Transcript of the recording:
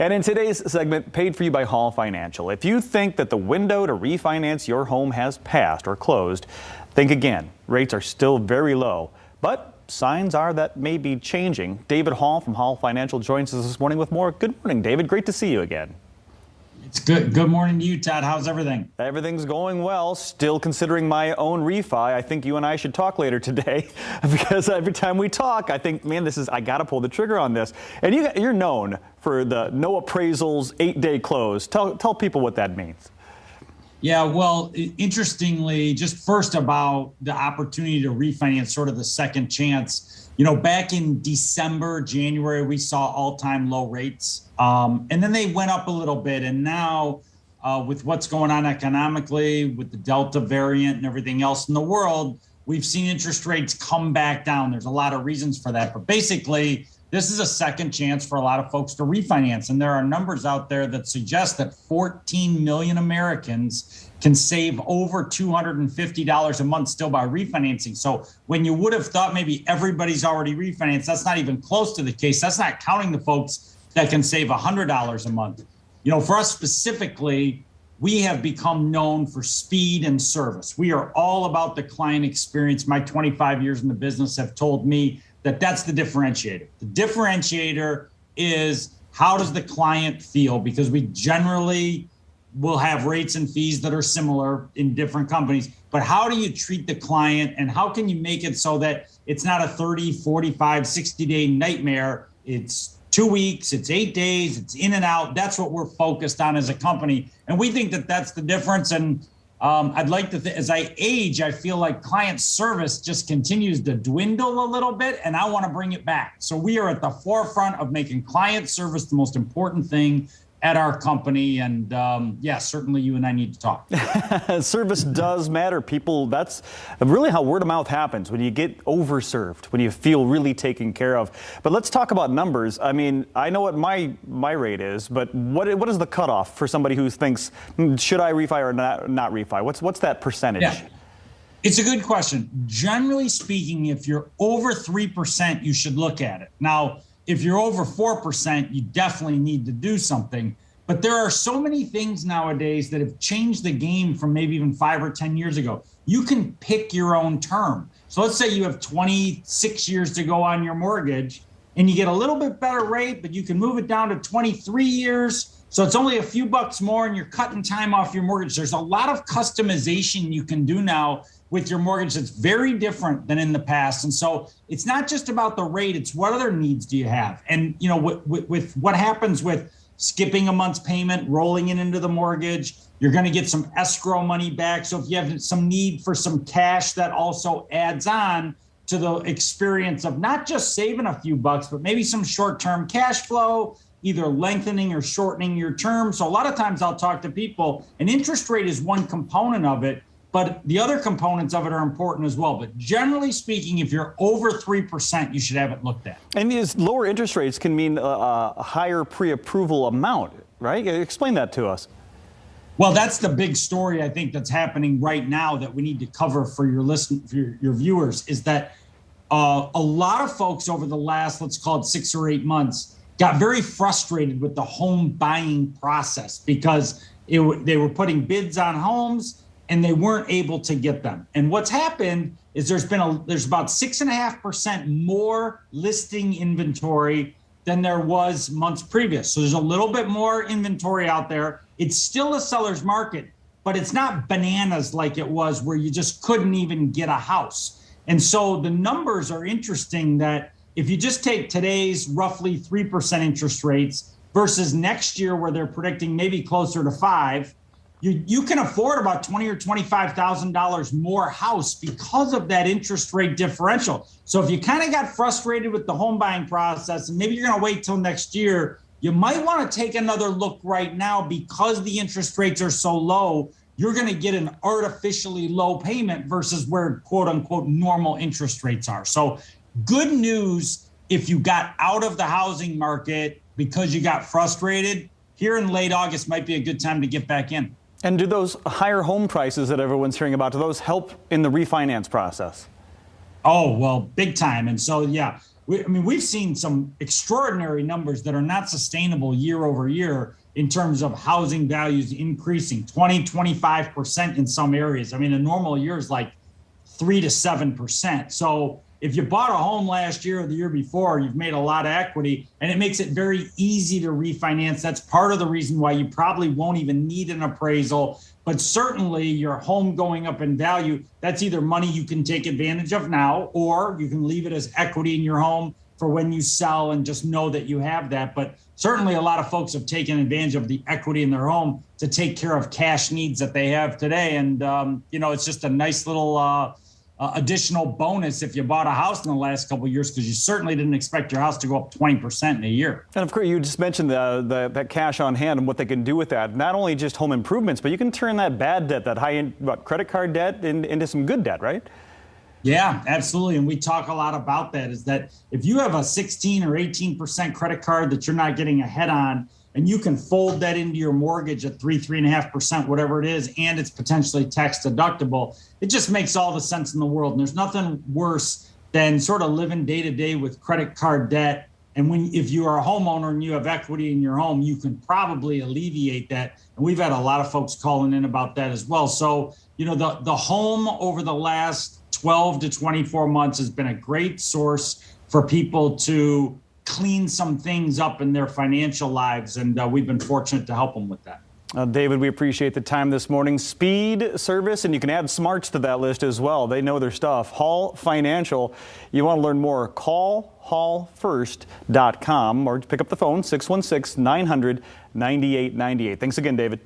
And in today's segment, paid for you by Hall Financial. If you think that the window to refinance your home has passed or closed, think again. Rates are still very low, but signs are that may be changing. David Hall from Hall Financial joins us this morning with more. Good morning, David. Great to see you again. It's good. Good morning to you, Todd. How's everything? Everything's going well. Still considering my own refi. I think you and I should talk later today because every time we talk, I think, man, I got to pull the trigger on this. And you're known for the no appraisals, 8-day close. Tell people what that means. Yeah, well, interestingly, just first about the opportunity to refinance, sort of the second chance. You know, back in December, January, we saw all-time low rates. And then they went up a little bit. And now with what's going on economically, with the Delta variant and everything else in the world, we've seen interest rates come back down. There's a lot of reasons for that. But basically, this is a second chance for a lot of folks to refinance. And there are numbers out there that suggest that 14 million Americans can save over $250 a month still by refinancing. So when you would have thought maybe everybody's already refinanced, that's not even close to the case. That's not counting the folks that can save $100 a month. You know, for us specifically, we have become known for speed and service. We are all about the client experience. My 25 years in the business have told me that that's the differentiator. The differentiator is how does the client feel? Because we generally will have rates and fees that are similar in different companies, but how do you treat the client and how can you make it so that it's not a 30, 45, 60-day nightmare? It's 2 weeks, it's 8 days, it's in and out. That's what we're focused on as a company. And we think that that's the difference. And I'd like to, as I age, I feel like client service just continues to dwindle a little bit, and I want to bring it back. So we are at the forefront of making client service the most important thing at our company. And yeah, certainly you and I need to talk. Service does matter. People, that's really how word of mouth happens, when you get overserved, when you feel really taken care of. But let's talk about numbers. I mean, I know what my rate is, but what is the cutoff for somebody who thinks, should I refi or not refi? What's that percentage? Yeah. It's a good question. Generally speaking, if you're over 3%, you should look at it. Now, if you're over 4%, you definitely need to do something. But there are so many things nowadays that have changed the game from maybe even 5 or 10 years ago. You can pick your own term. So let's say you have 26 years to go on your mortgage and you get a little bit better rate, but you can move it down to 23 years. So it's only a few bucks more and you're cutting time off your mortgage. There's a lot of customization you can do now with your mortgage that's very different than in the past. And so it's not just about the rate, it's what other needs do you have? And you know, with what happens with skipping a month's payment, rolling it into the mortgage, you're gonna get some escrow money back. So if you have some need for some cash, that also adds on to the experience of not just saving a few bucks, but maybe some short-term cash flow, either lengthening or shortening your term. So a lot of times I'll talk to people, and interest rate is one component of it, but the other components of it are important as well. But generally speaking, if you're over 3%, you should have it looked at. And these lower interest rates can mean a higher pre-approval amount, right? Explain that to us. Well, that's the big story I think that's happening right now that we need to cover for your your viewers, is that a lot of folks over the last, let's call it 6 or 8 months, got very frustrated with the home buying process because they were putting bids on homes and they weren't able to get them. And what's happened is there's about 6.5% more listing inventory than there was months previous. So there's a little bit more inventory out there. It's still a seller's market, but it's not bananas like it was where you just couldn't even get a house. And so the numbers are interesting that if you just take today's roughly 3% interest rates versus next year where they're predicting maybe closer to 5%, you can afford about $20,000 or $25,000 more house because of that interest rate differential. So if you kind of got frustrated with the home buying process and maybe you're going to wait till next year, you might want to take another look right now because the interest rates are so low. You're going to get an artificially low payment versus where quote unquote normal interest rates are. So good news if you got out of the housing market because you got frustrated. Here in late August might be a good time to get back in. And do those higher home prices that everyone's hearing about, do those help in the refinance process? Oh, well, big time. And so, yeah, we've seen some extraordinary numbers that are not sustainable year over year in terms of housing values increasing 20, 25% in some areas. I mean, a normal year is like 3 to 7%. So if you bought a home last year or the year before, you've made a lot of equity, and it makes it very easy to refinance. That's part of the reason why you probably won't even need an appraisal. But certainly your home going up in value, that's either money you can take advantage of now, or you can leave it as equity in your home for when you sell and just know that you have that. But certainly a lot of folks have taken advantage of the equity in their home to take care of cash needs that they have today. And, it's just a nice little additional bonus if you bought a house in the last couple of years, because you certainly didn't expect your house to go up 20% in a year. And of course, you just mentioned that cash on hand and what they can do with that. Not only just home improvements, but you can turn that bad debt, that high-end credit card debt, into some good debt, right? Yeah, absolutely. And we talk a lot about that, is that if you have a 16 or 18% credit card that you're not getting ahead on, and you can fold that into your mortgage at 3.5%, whatever it is, and it's potentially tax deductible, it just makes all the sense in the world. And there's nothing worse than sort of living day to day with credit card debt. And if you are a homeowner and you have equity in your home, you can probably alleviate that. And we've had a lot of folks calling in about that as well. So, the home over the last 12 to 24 months has been a great source for people to clean some things up in their financial lives, and we've been fortunate to help them with that. David, we appreciate the time this morning. Speed, service, and you can add smarts to that list as well. They know their stuff. Hall Financial. You want to learn more, call hallfirst.com or pick up the phone, 616-900-9898. Thanks again, David.